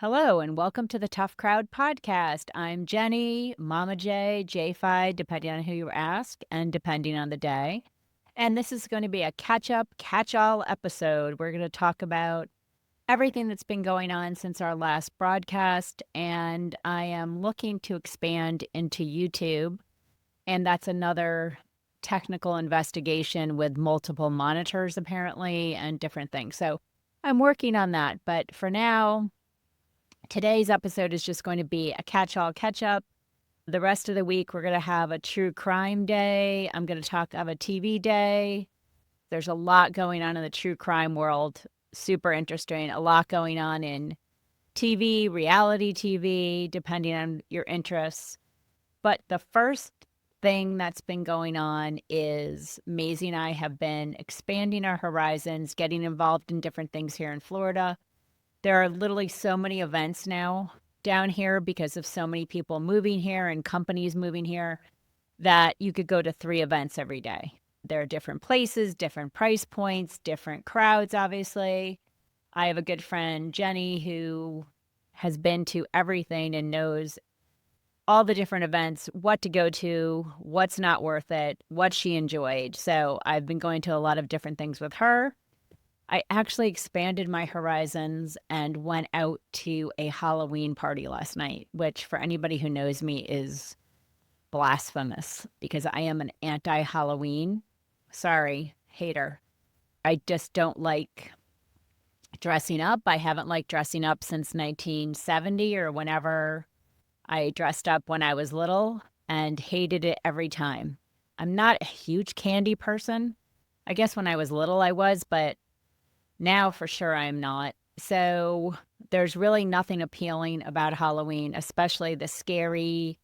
Hello and welcome to the Tough Crowd podcast. I'm Jenny, Mama J, J5, depending on who you ask and depending on the day. And this is going to be a catch-up, catch-all episode. We're going to talk about everything that's been going on since our last broadcast. And I am looking to expand into YouTube. And that's another technical investigation with multiple monitors, apparently, and different things. So I'm working on that. But for now, today's episode is just going to be a catch-all catch-up. The rest of the week, we're going to have a true crime day. I'm going to talk of a TV day. There's a lot going on in the true crime world. Super interesting. A lot going on in TV, reality TV, depending on your interests. But the first thing that's been going on is Maisie and I have been expanding our horizons, getting involved in different things here in Florida. There are literally so many events now down here because of so many people moving here and companies moving here that you could go to 3 events every day. There are different places, different price points, different crowds, obviously. I have a good friend, Jenny, who has been to everything and knows all the different events, what to go to, what's not worth it, what she enjoyed. So I've been going to a lot of different things with her. I actually expanded my horizons and went out to a Halloween party last night, which for anybody who knows me is blasphemous because I am an anti-Halloween. Sorry, hater. I just don't like dressing up. I haven't liked dressing up since 1970 or whenever I dressed up when I was little and hated it every time. I'm not a huge candy person. I guess when I was little I was, but now, for sure, I'm not. So there's really nothing appealing about Halloween, especially the scary,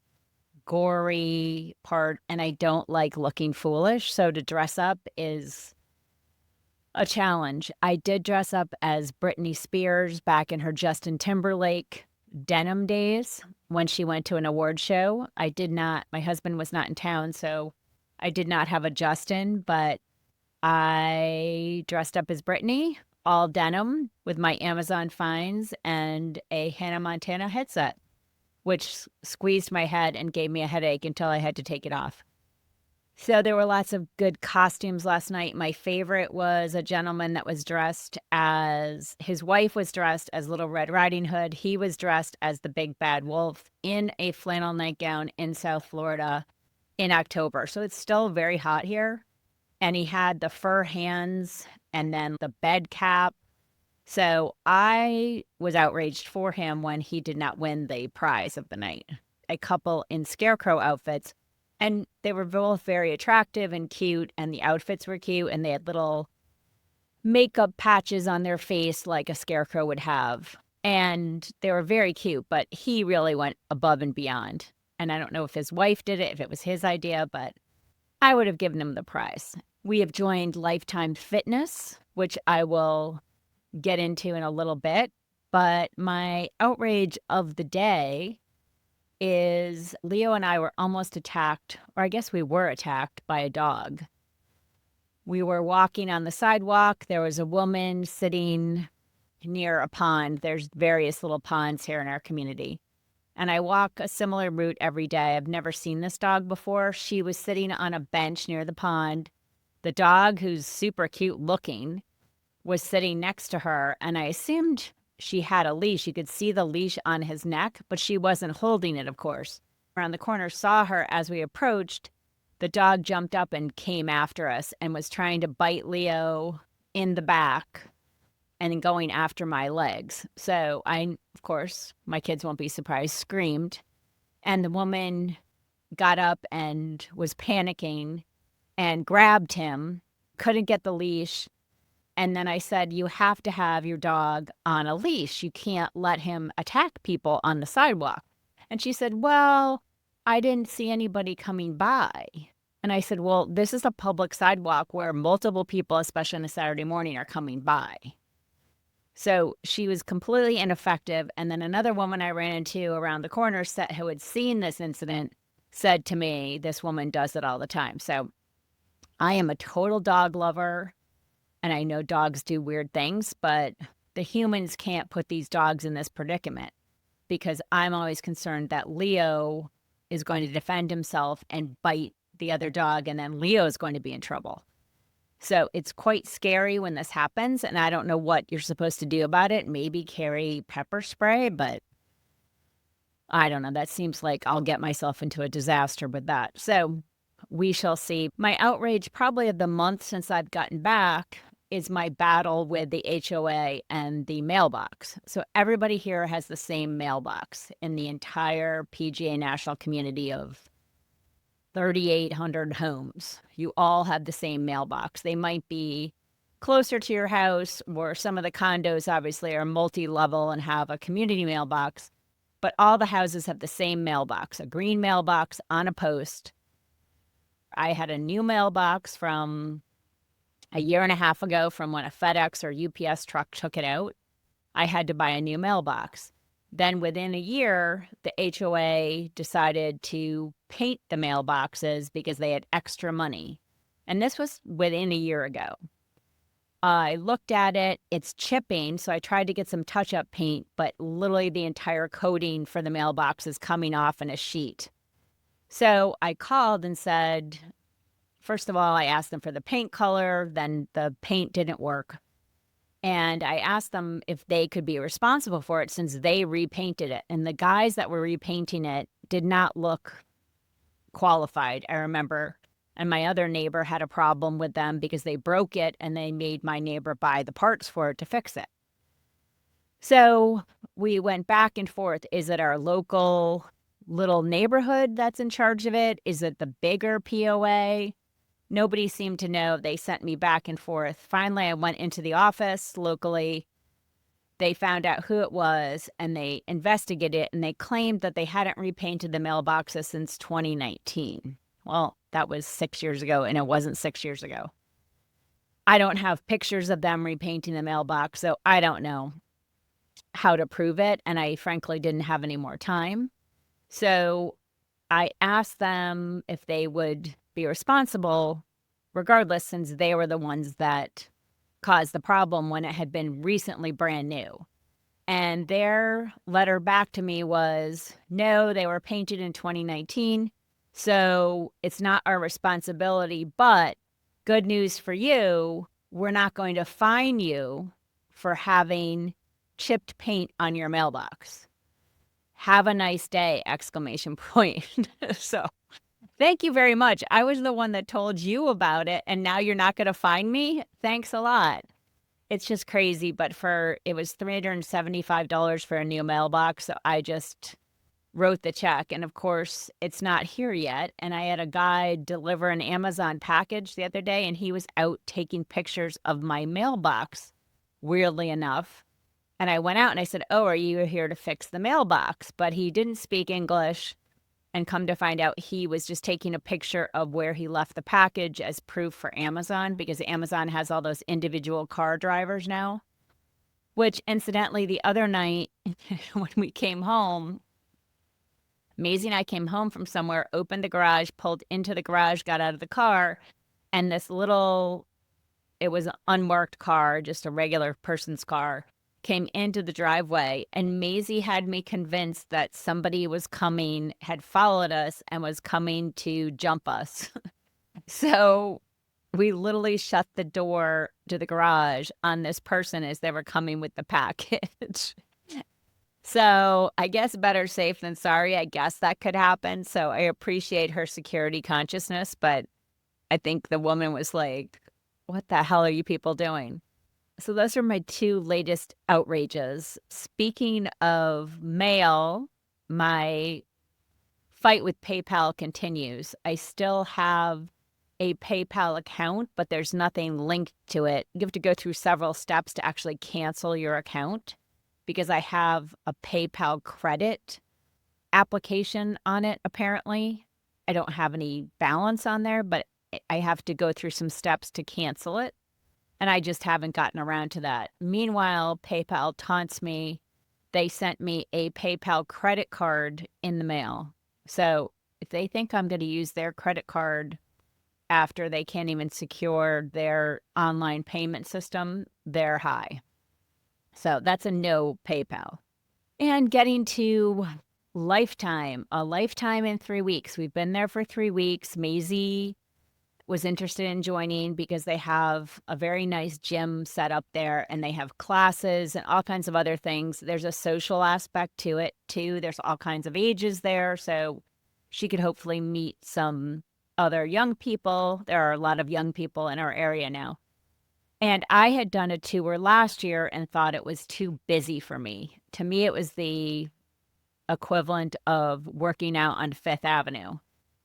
gory part. And I don't like looking foolish. So to dress up is a challenge. I did dress up as Britney Spears back in her Justin Timberlake denim days when she went to an award show. I did not, my husband was not in town, so I did not have a Justin, but I dressed up as Britney, all denim, with my Amazon finds and a Hannah Montana headset, which squeezed my head and gave me a headache until I had to take it off. So there were lots of good costumes last night. My favorite was a gentleman that was dressed as, his wife was dressed as Little Red Riding Hood. He was dressed as the Big Bad Wolf in a flannel nightgown in South Florida in October. So it's still very hot here. And he had the fur hands and then the bed cap. So I was outraged for him when he did not win the prize of the night. A couple in scarecrow outfits, and they were both very attractive and cute, and the outfits were cute, and they had little makeup patches on their face like a scarecrow would have. And they were very cute, but he really went above and beyond. And I don't know if his wife did it, if it was his idea, but I would have given him the prize. We have joined Lifetime Fitness, which I will get into in a little bit. But my outrage of the day is Leo and I were almost attacked, or I guess we were attacked by a dog. We were walking on the sidewalk. There was a woman sitting near a pond. There's various little ponds here in our community. And I walk a similar route every day. I've never seen this dog before. She was sitting on a bench near the pond. The dog, who's super cute looking, was sitting next to her. And I assumed she had a leash. You could see the leash on his neck, but she wasn't holding it, of course. Around the corner, saw her as we approached. The dog jumped up and came after us and was trying to bite Leo in the back and going after my legs. So I, of course, my kids won't be surprised, screamed. And the woman got up and was panicking and grabbed him, couldn't get the leash. And then I said, you have to have your dog on a leash. You can't let him attack people on the sidewalk. And she said, well, I didn't see anybody coming by. And I said, well, this is a public sidewalk where multiple people, especially on a Saturday morning, are coming by. So she was completely ineffective. And then another woman I ran into around the corner who had seen this incident said to me, this woman does it all the time. So I am a total dog lover. And I know dogs do weird things, but the humans can't put these dogs in this predicament because I'm always concerned that Leo is going to defend himself and bite the other dog, and then Leo is going to be in trouble. So it's quite scary when this happens, and I don't know what you're supposed to do about it. Maybe carry pepper spray, but I don't know. That seems like I'll get myself into a disaster with that. So we shall see. My outrage probably of the month since I've gotten back is my battle with the HOA and the mailbox. So everybody here has the same mailbox in the entire PGA National community of 3,800 homes. You all have the same mailbox. They might be closer to your house, or some of the condos obviously are multi-level and have a community mailbox, but all the houses have the same mailbox, a green mailbox on a post. I had a new mailbox from a year and a half ago from when a FedEx or UPS truck took it out. I had to buy a new mailbox. Then within a year, the HOA decided to paint the mailboxes because they had extra money. And this was within a year ago. I looked at it, it's chipping, so I tried to get some touch-up paint, but literally the entire coating for the mailbox is coming off in a sheet. So I called and said, first of all, I asked them for the paint color, then the paint didn't work. And I asked them if they could be responsible for it since they repainted it. And the guys that were repainting it did not look qualified, I remember. And my other neighbor had a problem with them because they broke it and they made my neighbor buy the parts for it to fix it. So we went back and forth. Is it our local little neighborhood that's in charge of it? Is it the bigger POA? Nobody seemed to know. They sent me back and forth. Finally, I went into the office locally. They found out who it was and they investigated it, and they claimed that they hadn't repainted the mailboxes since 2019. Well, that was 6 years ago, and it wasn't 6 years ago. I don't have pictures of them repainting the mailbox, so I don't know how to prove it, and I frankly didn't have any more time. So I asked them if they would be responsible regardless, since they were the ones that caused the problem when it had been recently brand new. And their letter back to me was, no, they were painted in 2019, so it's not our responsibility, but good news for you, we're not going to fine you for having chipped paint on your mailbox. Have a nice day, exclamation point. So thank you very much. I was the one that told you about it, and now you're not going to fine me? Thanks a lot. It's just crazy, but it was $375 for a new mailbox, so I just wrote the check. And of course, it's not here yet. And I had a guy deliver an Amazon package the other day, and he was out taking pictures of my mailbox, weirdly enough. And I went out and I said, oh, are you here to fix the mailbox? But he didn't speak English. And come to find out, he was just taking a picture of where he left the package as proof for Amazon, because Amazon has all those individual car drivers now. Which, incidentally, the other night when we came home, Maisie and I came home from somewhere, opened the garage, pulled into the garage, got out of the car, and this it was an unmarked car, just a regular person's car, came into the driveway, and Maisie had me convinced that somebody was coming, had followed us, and was coming to jump us. So we literally shut the door to the garage on this person as they were coming with the package. So I guess better safe than sorry. I guess that could happen. So I appreciate her security consciousness, but I think the woman was like, what the hell are you people doing? So those are my two latest outrages. Speaking of mail, my fight with PayPal continues. I still have a PayPal account, but there's nothing linked to it. You have to go through several steps to actually cancel your account, because I have a PayPal credit application on it, apparently. I don't have any balance on there, but I have to go through some steps to cancel it. And I just haven't gotten around to that. Meanwhile, PayPal taunts me. They sent me a PayPal credit card in the mail. So if they think I'm going to use their credit card after they can't even secure their online payment system, they're high. So that's a no PayPal. And getting to a lifetime in 3 weeks. We've been there for 3 weeks. Maisie was interested in joining because they have a very nice gym set up there and they have classes and all kinds of other things. There's a social aspect to it too. There's all kinds of ages there. So she could hopefully meet some other young people. There are a lot of young people in our area now. And I had done a tour last year and thought it was too busy for me. To me, it was the equivalent of working out on Fifth Avenue.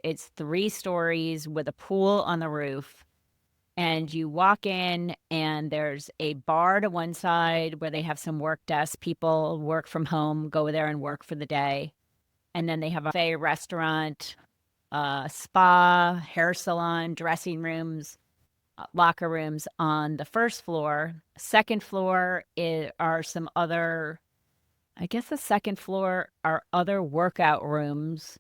It's 3 stories with a pool on the roof. And you walk in, and there's a bar to one side where they have some work desks. People work from home, go there and work for the day. And then they have a buffet restaurant, spa, hair salon, dressing rooms, locker rooms on the first floor. Second floor are some other, I guess the second floor are other workout rooms.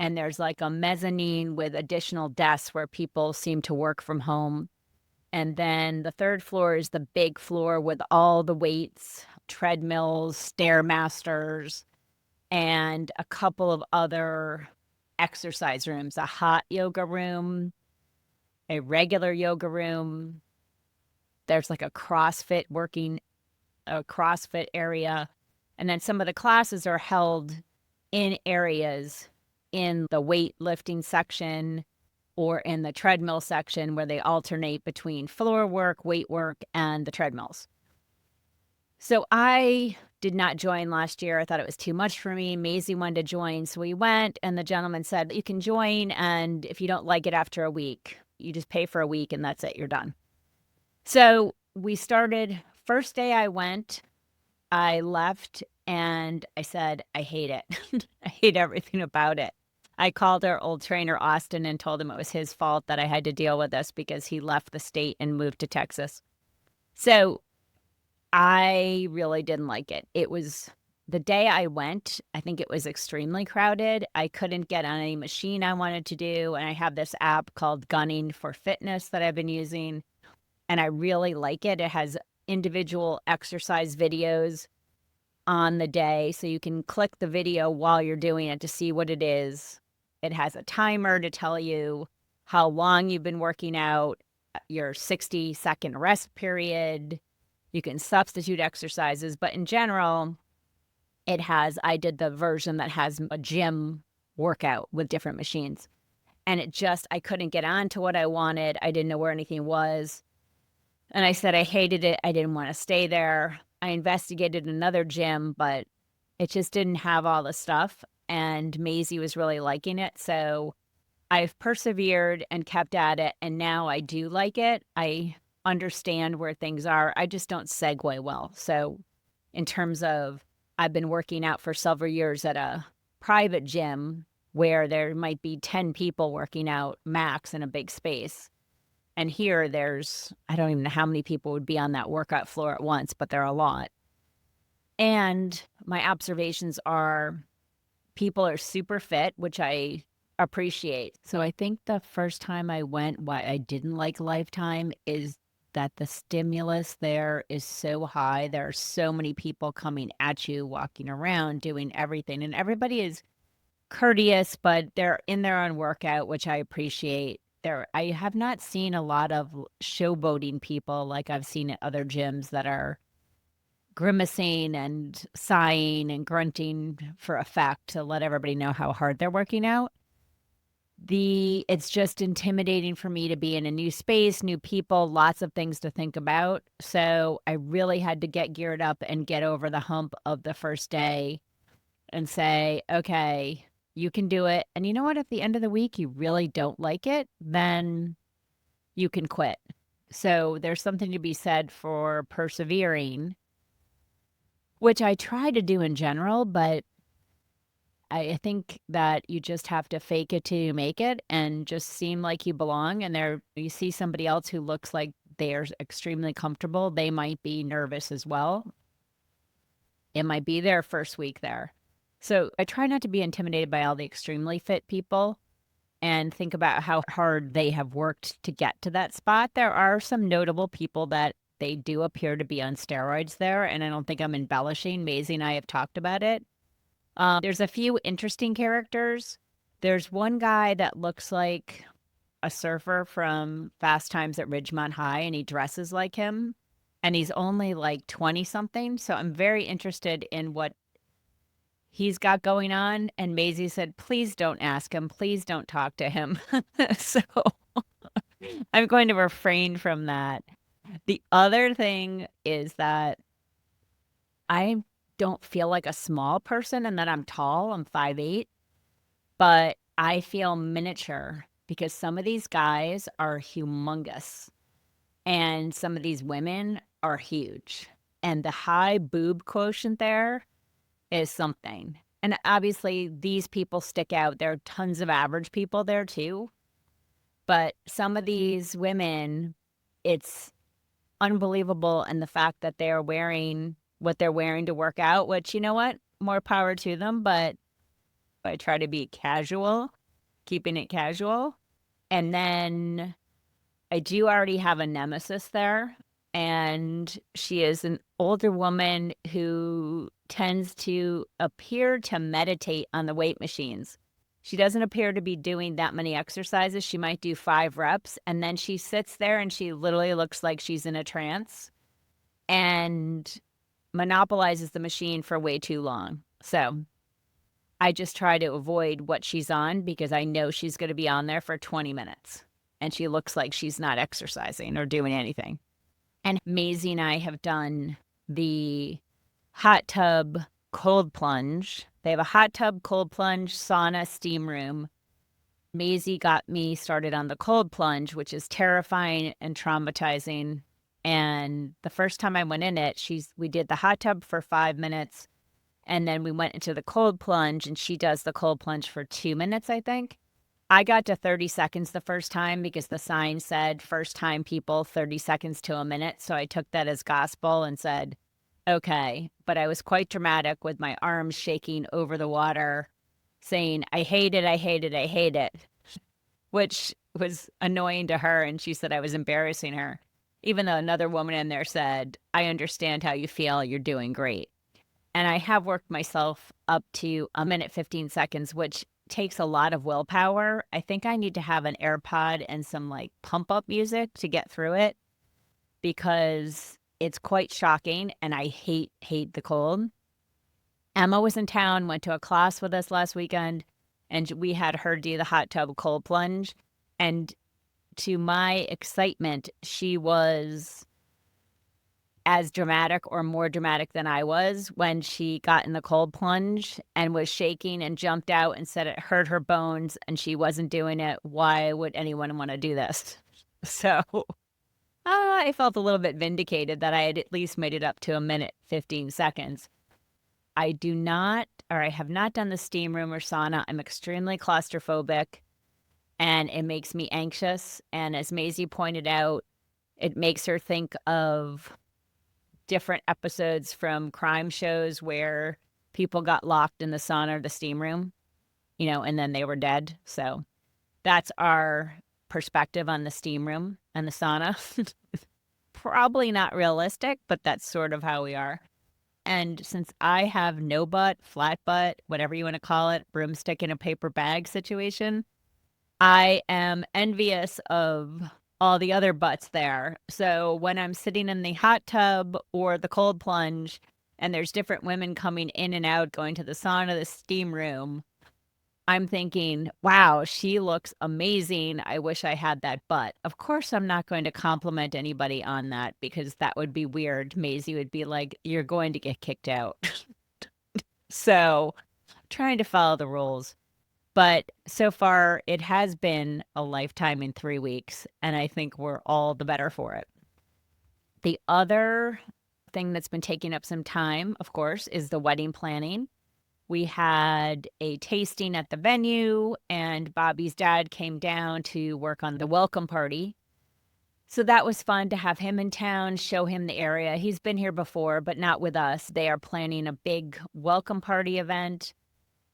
And there's like a mezzanine with additional desks where people seem to work from home. And then the third floor is the big floor with all the weights, treadmills, stairmasters, and a couple of other exercise rooms, a hot yoga room, a regular yoga room. There's like a CrossFit area. And then some of the classes are held in areas in the weightlifting section or in the treadmill section where they alternate between floor work, weight work, and the treadmills. So I did not join last year. I thought it was too much for me. Maisie wanted to join. So we went, and the gentleman said, you can join. And if you don't like it after a week, you just pay for a week and that's it. You're done. So we started. First day I went, I left and I said, I hate it. I hate everything about it. I called our old trainer, Austin, and told him it was his fault that I had to deal with this because he left the state and moved to Texas. So I really didn't like it. It was the day I went, I think it was extremely crowded. I couldn't get on any machine I wanted to do. And I have this app called Gunning for Fitness that I've been using. And I really like it. It has individual exercise videos on the day. So you can click the video while you're doing it to see what it is. It has a timer to tell you how long you've been working out, your 60-second rest period. You can substitute exercises, but in general, I did the version that has a gym workout with different machines. And I couldn't get on to what I wanted. I didn't know where anything was. And I said I hated it. I didn't want to stay there. I investigated another gym, but it just didn't have all the stuff. And Maisie was really liking it. So I've persevered and kept at it. And now I do like it. I understand where things are. I just don't segue well. So in terms of, I've been working out for several years at a private gym where there might be 10 people working out max in a big space. And here I don't even know how many people would be on that workout floor at once, but there are a lot. And my observations are people are super fit, which I appreciate. So I think the first time I went, why I didn't like Lifetime is that the stimulus there is so high. There are so many people coming at you, walking around, doing everything. And everybody is courteous, but they're in their own workout, which I appreciate. I have not seen a lot of showboating people like I've seen at other gyms that are grimacing and sighing and grunting for effect to let everybody know how hard they're working out. It's just intimidating for me to be in a new space, new people, lots of things to think about. So I really had to get geared up and get over the hump of the first day and say, okay, you can do it. And you know what? At the end of the week, you really don't like it, then you can quit. So there's something to be said for persevering, which I try to do in general, but I think that you just have to fake it till you make it and just seem like you belong. And you see somebody else who looks like they're extremely comfortable. They might be nervous as well. It might be their first week there. So I try not to be intimidated by all the extremely fit people and think about how hard they have worked to get to that spot. There are some notable people that they do appear to be on steroids there, and I don't think I'm embellishing. Maisie and I have talked about it. There's a few interesting characters. There's one guy that looks like a surfer from Fast Times at Ridgemont High, and he dresses like him, and he's only like 20 something. So I'm very interested in what he's got going on. And Maisie said, please don't ask him. Please don't talk to him. So I'm going to refrain from that. The other thing is that I don't feel like a small person and that I'm tall. I'm 5'8", but I feel miniature because some of these guys are humongous and some of these women are huge. And the high boob quotient there is something. And obviously, these people stick out. There are tons of average people there too. But some of these women, it's unbelievable. And the fact that they're wearing what they're wearing to work out, which, you know what? More power to them. But I try to be casual, keeping it casual. And then I do already have a nemesis there. And she is an older woman who tends to appear to meditate on the weight machines. She doesn't appear to be doing that many exercises. She might do 5 reps, and then she sits there and she literally looks like she's in a trance and monopolizes the machine for way too long. So I just try to avoid what she's on because I know she's going to be on there for 20 minutes and she looks like she's not exercising or doing anything. And Maisie and I have done the hot tub cold plunge. They have a hot tub, cold plunge, sauna, steam room. Maisie got me started on the cold plunge, which is terrifying and traumatizing. And the first time I went in it, we did the hot tub for 5 minutes. And then we went into the cold plunge, and she does the cold plunge for 2 minutes, I think. I got to 30 seconds the first time because the sign said first time people 30 seconds to a minute. So I took that as gospel and said, okay. But I was quite dramatic with my arms shaking over the water saying, I hate it, I hate it, I hate it, which was annoying to her. And she said I was embarrassing her, even though another woman in there said, I understand how you feel. You're doing great. And I have worked myself up to 1 minute, 15 seconds, which takes a lot of willpower. I think I need to have an AirPod and some like pump up music to get through it because it's quite shocking and I hate the cold. Emma was in town, went to a class with us last weekend, and we had her do the hot tub cold plunge. And to my excitement, she was as dramatic or more dramatic than I was when she got in the cold plunge and was shaking and jumped out and said it hurt her bones and she wasn't doing it. Why would anyone want to do this? So I felt a little bit vindicated that I had at least made it up to 1 minute, 15 seconds. I have not done the steam room or sauna. I'm extremely claustrophobic and it makes me anxious. And as Maisie pointed out, it makes her think of different episodes from crime shows where people got locked in the sauna or the steam room, and then they were dead. So that's our perspective on the steam room and the sauna. Probably not realistic, but that's sort of how we are. And since I have no butt, flat butt, whatever you want to call it, broomstick in a paper bag situation, I am envious of all the other butts there. So when I'm sitting in the hot tub or the cold plunge and there's different women coming in and out, going to the sauna, the steam room, I'm thinking, wow, she looks amazing. I wish I had that butt. Of course, I'm not going to compliment anybody on that because that would be weird. Maisie would be like, you're going to get kicked out. So trying to follow the rules. But so far, it has been a lifetime in 3 weeks, and I think we're all the better for it. The other thing that's been taking up some time, of course, is the wedding planning. We had a tasting at the venue, and Bobby's dad came down to work on the welcome party. So that was fun to have him in town, show him the area. He's been here before, but not with us. They are planning a big welcome party event.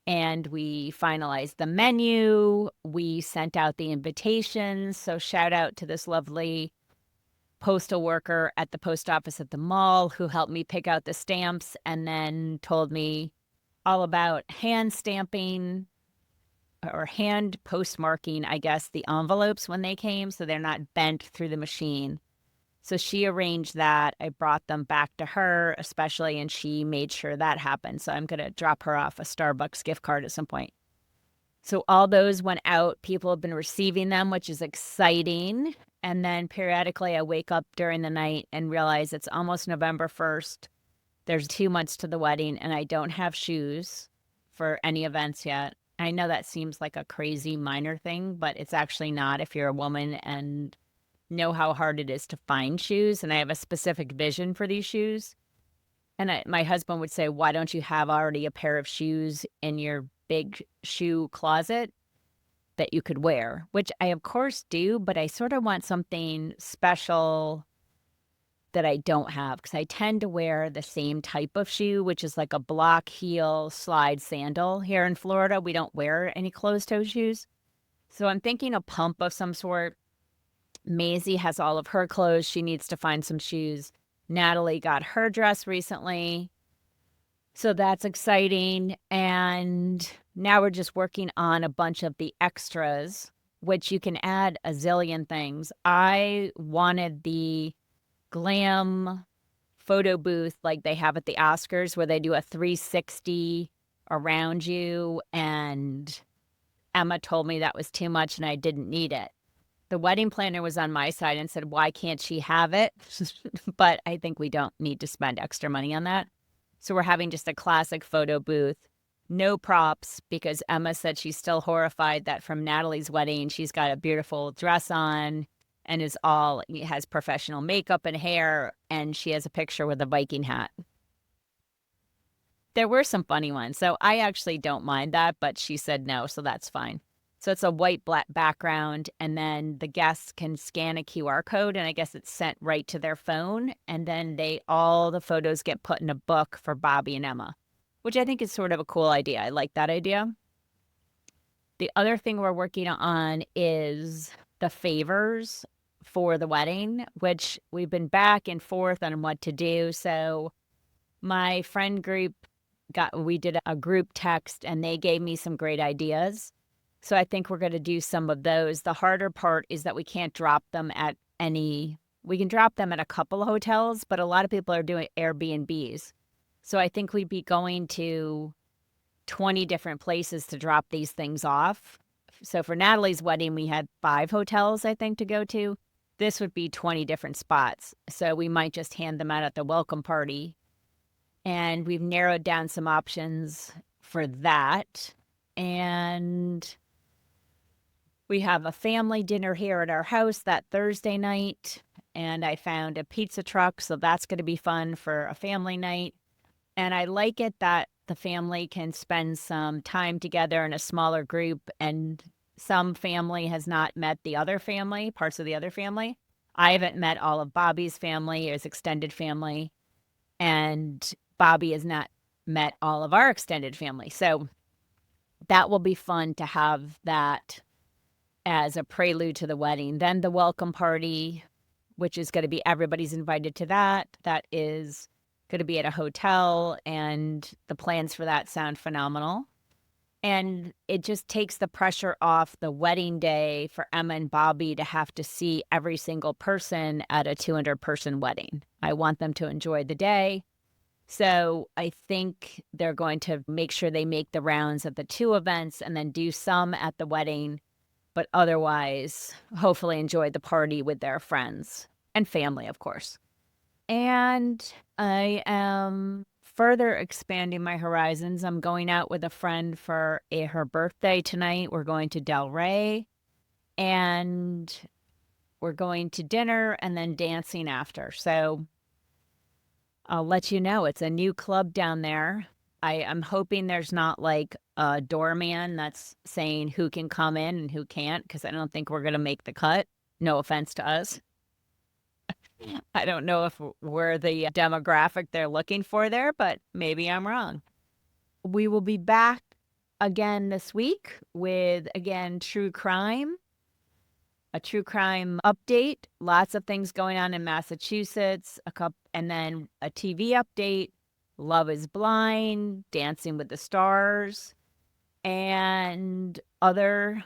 And we finalized the menu. We sent out the invitations. So shout out to this lovely postal worker at the post office at the mall who helped me pick out the stamps and then told me all about hand stamping or hand postmarking, I guess, the envelopes when they came so they're not bent through the machine. So she arranged that. I brought them back to her, especially, and she made sure that happened. So I'm going to drop her off a Starbucks gift card at some point. So all those went out. People have been receiving them, which is exciting. And then periodically I wake up during the night and realize it's almost November 1st. There's 2 months to the wedding, and I don't have shoes for any events yet. I know that seems like a crazy minor thing, but it's actually not if you're a woman and know how hard it is to find shoes. And I have a specific vision for these shoes. And my husband would say, why don't you have already a pair of shoes in your big shoe closet that you could wear? Which I, of course, do, but I sort of want something special that I don't have because I tend to wear the same type of shoe, which is like a block heel slide sandal. Here in Florida, we don't wear any closed toe shoes. So I'm thinking a pump of some sort. Maisie has all of her clothes. She needs to find some shoes. Natalie got her dress recently. So that's exciting. And now we're just working on a bunch of the extras, which you can add a zillion things. I wanted the glam photo booth like they have at the Oscars where they do a 360 around you. And Emma told me that was too much and I didn't need it. The wedding planner was on my side and said, why can't she have it? But I think we don't need to spend extra money on that. So we're having just a classic photo booth, no props, because Emma said she's still horrified that from Natalie's wedding, she's got a beautiful dress on and has professional makeup and hair, and she has a picture with a Viking hat. There were some funny ones. So I actually don't mind that, but she said no, so that's fine. So it's a white black background, and then the guests can scan a QR code, and I guess it's sent right to their phone, and then all the photos get put in a book for Bobby and Emma, which I think is sort of a cool idea. I like that idea. The other thing we're working on is the favors for the wedding, which we've been back and forth on what to do. So my friend group we did a group text, and they gave me some great ideas. So I think we're going to do some of those. The harder part is that we can't drop them we can drop them at a couple of hotels, but a lot of people are doing Airbnbs. So I think we'd be going to 20 different places to drop these things off. So for Natalie's wedding, we had 5 hotels, I think, to go to. This would be 20 different spots. So we might just hand them out at the welcome party. And we've narrowed down some options for that. And we have a family dinner here at our house that Thursday night, and I found a pizza truck, so that's going to be fun for a family night. And I like it that the family can spend some time together in a smaller group, and some family has not met the other family, parts of the other family. I haven't met all of Bobby's family, his extended family, and Bobby has not met all of our extended family. So that will be fun to have that as a prelude to the wedding. Then the welcome party, which is going to be everybody's invited to that. That is going to be at a hotel, and the plans for that sound phenomenal. And it just takes the pressure off the wedding day for Emma and Bobby to have to see every single person at a 200-person wedding. I want them to enjoy the day. So I think they're going to make sure they make the rounds at the 2 events and then do some at the wedding, but otherwise, hopefully enjoy the party with their friends and family, of course. And I am further expanding my horizons. I'm going out with a friend for her birthday tonight. We're going to Del Rey, and we're going to dinner and then dancing after. So I'll let you know. It's a new club down there. I'm hoping there's not like a doorman that's saying who can come in and who can't, because I don't think we're going to make the cut. No offense to us. I don't know if we're the demographic they're looking for there, but maybe I'm wrong. We will be back again this week with, again, true crime. a true crime update, lots of things going on in Massachusetts, and then a TV update, Love is Blind, Dancing with the Stars, and other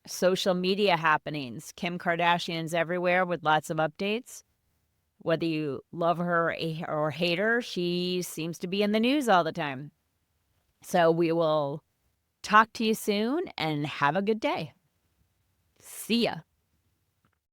social media happenings. Kim Kardashian's everywhere with lots of updates. Whether you love her or hate her, she seems to be in the news all the time. So we will talk to you soon and have a good day. See ya.